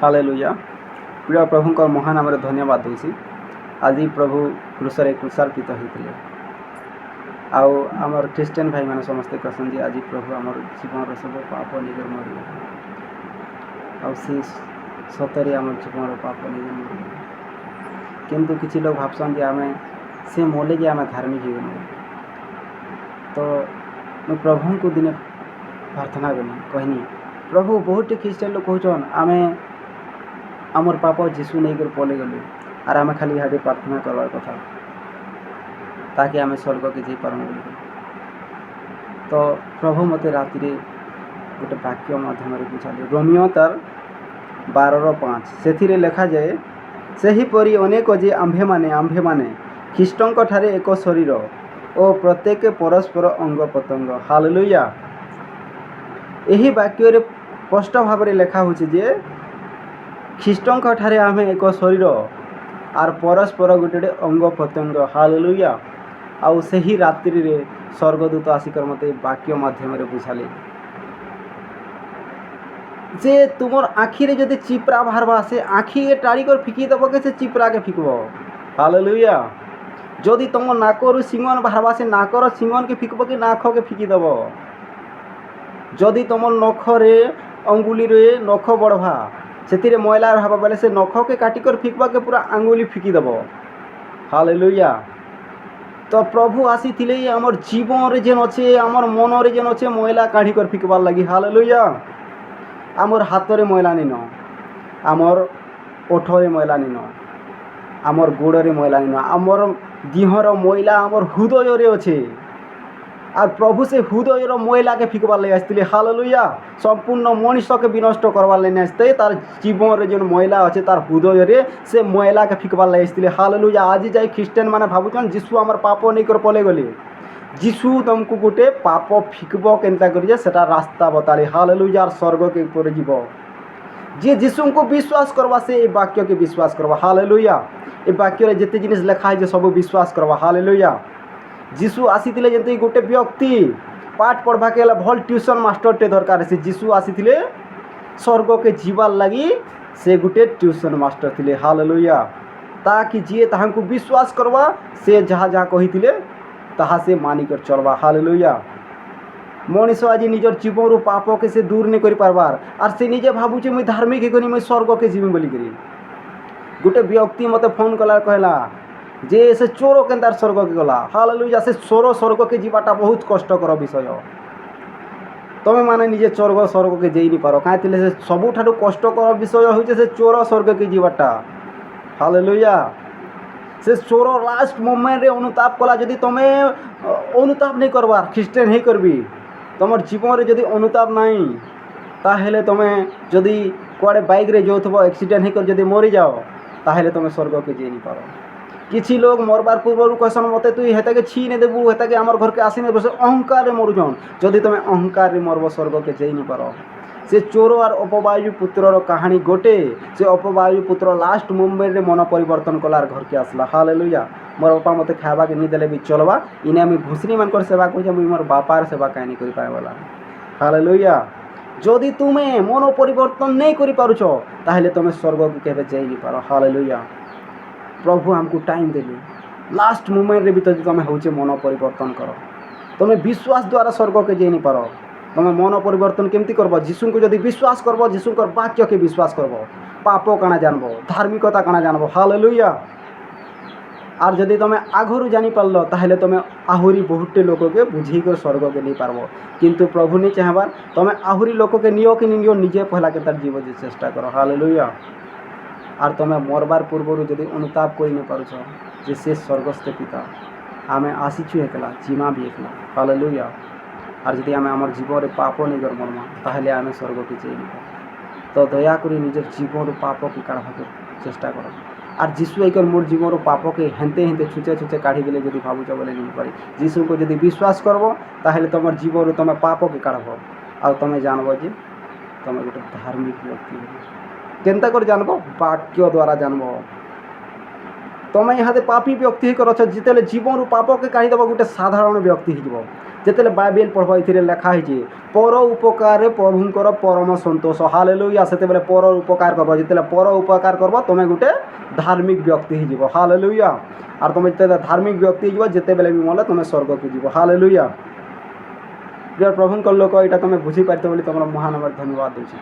Hallelujah प्रिय प्रभु महान आम धन्यवाद दूसरी आज प्रभु क्रूसरे क्रूसार्पित होते आमर ख्रीष्टियन भाई मैंने समस्ते कहते आज प्रभु आम जीवन सब पाप निजे मरी सतरे आम जीवन पाप निजे मरी किंतु किसी लोग भावसन जे आम से मले जे आम धार्मिक हो तो मैं प्रभु को दिने प्रार्थना कली कहनी प्रभु बहुत ख्रीष्टियन लोग कहन आम आमर पाप जीशु नहीं कर पले गलु आर आम खाली यहाँ प्रार्थना करवार कथा ताकि आम स्वर्ग के जी पार तो प्रभु मत राति गोटे वाक्य मध्यम बुझाले रोमियो तार 12:5 से लिखा जाए सेहीपरि अनेक जे आम्भे माने ख्रीष्टों ठारे एक शरीर और प्रत्येक परस्पर अंग प्रत्यंग हालेलुया यही वाक्य स्पष्ट भाव में लिखा हो ख्रीष्टों ठारे आम एक शरीर आर परस्पर गोटे अंग प्रत्यंग हालेलुया आउ सही रात्रि रे स्वर्गदूत आसिकर मत वाक्य माध्यम बुझाले जे तुमर आखिरे जदि चिपरा बाहरवा से आखि के टाड़ी कर फिकी दब के से चिपरा के फिकब हालेलुया जदि तुम नाकर सिंगन बाहरवा से नाकर सिंगन के फिकब कि नाख के फिकी दब जदि तुम नखरे अंगुली रे नख बढ़वा से मैला रहा बेले से नख के काटिकर फिकबा के पूरा आंगुली फिकी दब हालेलुया तो प्रभु आसी थिले आमर जीवन रे जेन अच्छे आमर मन रे जेन अच्छे मैला काढ़ी कर फिकबार लगी हालेलुया आमर हाथ रे मैला निन आमर ओठ रे मैला निन आमर गोड़ रे मैला निन आमर देहर मैला आमर हृदय रे अच्छे आर प्रभु से हृदयर मैला के फिकबार लगे आसते हालेलुया संपूर्ण मनुष्य के विनष्ट करवार लगे आसते तार जीवन रे जो मैला अच्छे तार हृदय रे से मैला के फिकबार लगे आसते हालेलुया आज जाए ख्रीष्टियन मैंने भावुन जीशु आमर पाप नहीं कर पले गले जीशु तुमको गोटे पाप फिकब केनता कर सेटा रास्ता बताले हालेलुया स्वर्ग के ऊपर जीव जे जीशु को विश्वास करवा से वाक्य के विश्वास करवा हालेलुया ये वाक्य जिते जिनिस लिखा है सब विश्वास करवा हालेलुया जीशु आसी जमी गोटे व्यक्ति पाठ पढ़वा के भल ट्यूशन मास्टर टे दरकार से जीशु आसी स्वर्ग के जीवार लगी से गोटे ट्यूशन मास्टर थिले हालेलुया ताकि जी ताहां विश्वास करवा से जहाँ जहाँ कही ताहा से मानिकर चलवा हालेलुया मनीष आज निजर जीवन पाप के से दूर नहीं कर पारबार आर से निजे भावुचे मुझे धार्मिक होनी मुझे स्वर्ग के जीवी बोलिकी गोटे व्यक्ति मत फोन कला कहला जे से चोर केन्तार स्वर्ग के गला हालेलुया से चोर स्वर्ग के जीवाटा बहुत कष्टकर विषय तमें माने निजे चोर स्वर्ग के जे नहीं पार कहीं से सबुठ कष्टकर विषय हो चोर स्वर्ग के जीवाटा हालेलुया से चोर लास्ट मोमेंट रे अनुताप कला जदि तुम्हें अनुताप नहीं करवार ख्रीष्टियन नहीं करबी तुम जीवन रे जदि अनुताप नहीं ताहेले तुम्हें जदि कुआड़े बाइक रे जाऊथबो एक्सीडेंट होकर जदि मरी जाओ ताहेले तुम्हें स्वर्ग के जे नहीं पार किसी लोग मरबार पूर्व कहसन मत तु हेता के छी नहीं देबू हेता के आमर घर के आसी नहीं बस अहंकार रे मरुछन जदि तुम अहंकार रे मरब स्वर्ग के जे नहीं पार से चोर और अपवायु पुत्र कहानी गोटे से अपवायु पुत्र लास्ट मुंबई रे मन परिवर्तन कलार घर के आसला हालेलुया मोर बापा मत खावा के नहीं देले भी चलवा इने आम घुसरी मानकर सेवा कर मोर बापार सेवा कहीं नहीं कर पाए वाला हालेलुया जदि तुम्हें मन परिवर्तन नहीं कर पारुछ ताहले तुम स्वर्ग के केबे जाई नहीं पार हालेलुया प्रभु हमको टाइम देली लास्ट मोमेंट रे भी तो तुम होचे मन परिवर्तन कर तुम्हें विश्वास द्वारा स्वर्ग के जाई नहीं पार तुम मन परिवर्तन केमती करब जीशु को जदि विश्वास करब जीशु वाक्य के विश्वास करब पाप काना जानब धार्मिकता काना जानब हालेलुया आर जदि तुम आगरू जानी पारल ताहले तुम आहुरी बहुटे लोक के बुझी कर स्वर्ग के नहीं पारब किंतु प्रभु नहीं चाहबार तुम आहुरी लोक के नियो कि नियो निजे पहला के तार जीव चेष्टा कर हालेलुया आर तुम मरबार पूर्व जदि अनुताप कर नहीं पारुछ जे से स्वर्गस्थ पिता आम आसीचु एकला जीमा भी एकला हालेलुया आर जदि आम आम जीवन पाप नहीं कर मरमा ताहले आम स्वर्ग के जे नहीं तो दयाकोरी निजर जीवन पाप के काढ़ा चेष्टा कर आर जीशु एक मोर जीवन पाप के हेंते हेंते छुचे छुचे काढ़ी देले जदि भावुच बोले नहीं पारी जीशु को जदि विश्वास करब ताहले तुम जीवन तुम पाप के काढ़ब आ तुम जानब जे तुम गोटे धार्मिक व्यक्ति केनता कर जानब वाक्य द्वारा जानब তুমি ইহাদে পাপী ব্যক্তি হয়ে করছ যেତେବେଳେ জীবনରୁ পাপকে କାଢ଼ିଦେବ ଗୋଟେ ସାଧାରଣ ବ୍ୟକ୍ତି ହେଇଯିବ। ଯେତେବେଳେ ବାଇବେଲ ପଢ଼ବ ଏଥିରେ ଲେଖା ହେଇଛି ପର ଉପକାରରେ ପ୍ରଭୁଙ୍କର ପରମ ସନ୍ତୋଷ। ହାଲେଲୁୟା। ସେତେବେଳେ ପର ଉପକାର କରବ। ଯେତେବେଳେ ପର ଉପକାର କରବ ତମେ ଗୋଟେ ଧାର୍ମିକ ବ୍ୟକ୍ତି ହେଇଯିବ। ହାଲେଲୁୟା। আর তুমি যেତେବେଳେ ଧାର୍ମିକ ବ୍ୟକ୍ତି ହେଇଯିବ ଯେତେବେଳେ ବି ମଲେ ତମେ ସ୍ୱର୍ଗକୁ ଯିବ। ହାଲେଲୁୟା। ପ୍ରିୟ ପ୍ରଭୁଙ୍କ ଲୋକ ଏଇଟା ତମେ ବୁଝିପାରିଛ ବୋଲି ତମର ମହାନ ଧନ୍ୟବାଦ ଦେଉଛି।